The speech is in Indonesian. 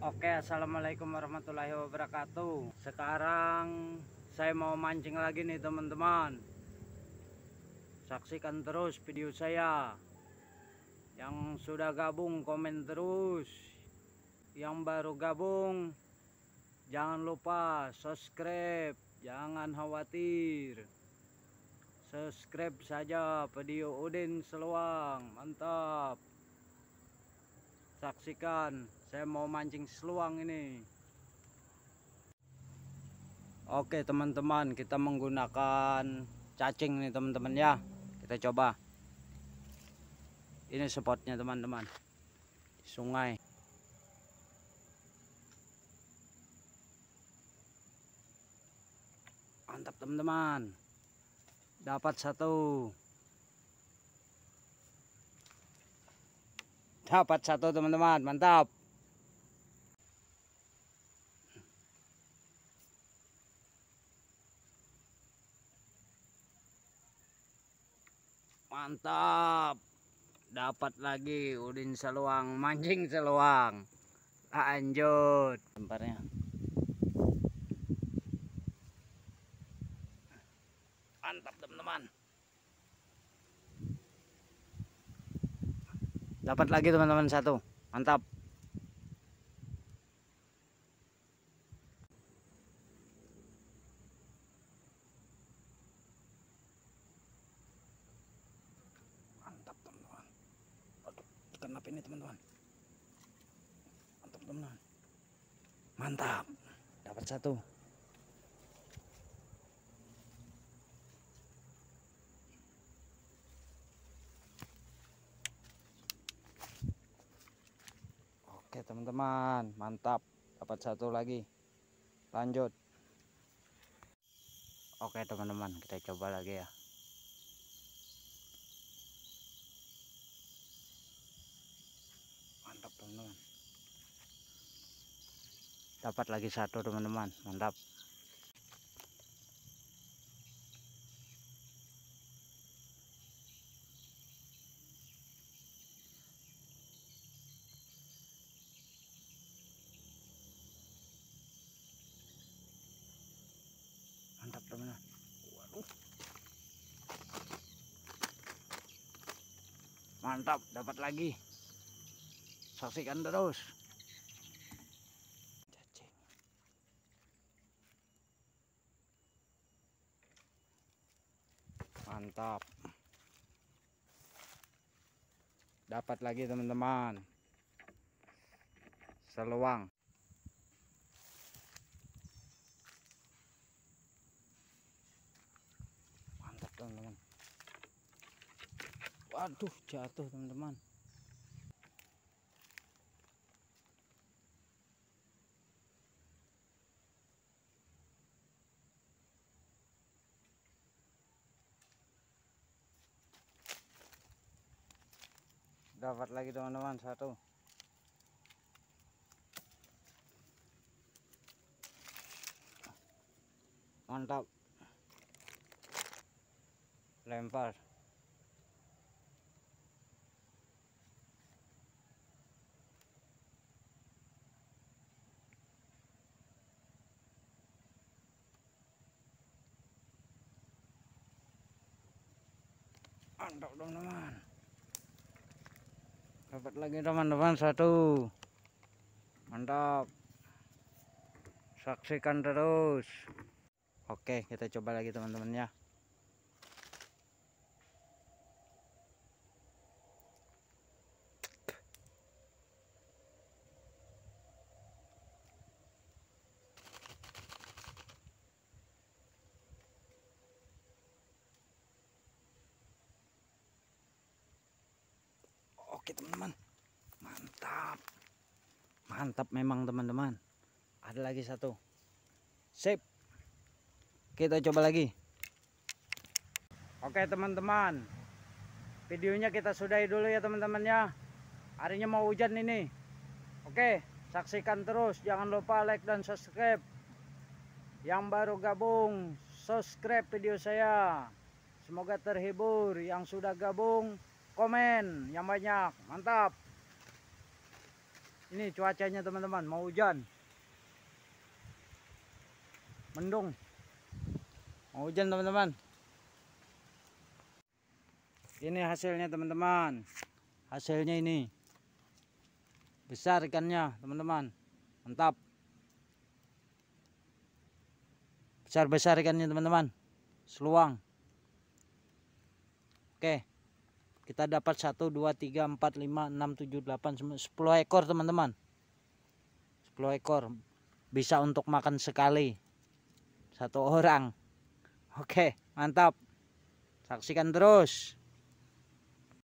Oke, assalamualaikum warahmatullahi wabarakatuh. Sekarang saya mau mancing lagi nih teman-teman. Saksikan terus video saya. Yang sudah gabung komen terus. Yang baru gabung jangan lupa subscribe. Jangan khawatir, subscribe saja video Udin Seluang. Mantap. Saksikan, saya mau mancing seluang ini. Oke teman-teman, kita menggunakan cacing nih teman-teman ya. Kita coba. Ini spotnya teman-teman, sungai. Mantap teman-teman, dapat satu. Dapat satu teman-teman, mantap. Mantap. Dapat lagi Udin Seluang, mancing seluang. Lanjut lemparnya. Mantap teman-teman. Dapat lagi teman-teman satu. Mantap. Mantap teman-teman. Aduh, kenapa ini teman-teman? Mantap teman-teman. Mantap. Dapat satu. Oke teman-teman, mantap. Dapat satu lagi. Lanjut. Oke teman-teman, kita coba lagi ya. Mantap teman-teman. Dapat lagi satu teman-teman, mantap. Mantap teman-teman. Waduh. Mantap, dapat lagi. Saksikan terus. Cacing. Mantap. Dapat lagi teman-teman. Seluang. Mantap teman-teman. Waduh, jatuh teman-teman. Dapat lagi teman-teman satu. Mantap. Lempar. Mantap teman-teman. Dapat lagi teman-teman satu. Mantap. Saksikan terus. Oke, kita coba lagi teman-teman ya. Oke teman-teman, mantap. Mantap memang teman-teman. Ada lagi satu. Sip. Kita coba lagi. Oke teman-teman, videonya kita sudahi dulu ya teman-teman ya. Harinya mau hujan ini. Oke, saksikan terus. Jangan lupa like dan subscribe. Yang baru gabung, subscribe video saya. Semoga terhibur. Yang sudah gabung, komen yang banyak. Mantap. Ini cuacanya teman-teman, mau hujan. Mendung. Mau hujan teman-teman. Ini hasilnya teman-teman. Hasilnya ini. Besar ikannya teman-teman. Mantap. Besar-besar ikannya teman-teman. Seluang. Oke. Kita dapat 1, 2, 3, 4, 5, 6, 7, 8, 10 ekor teman-teman. 10 ekor. Bisa untuk makan sekali. 1 orang. Oke, mantap. Saksikan terus.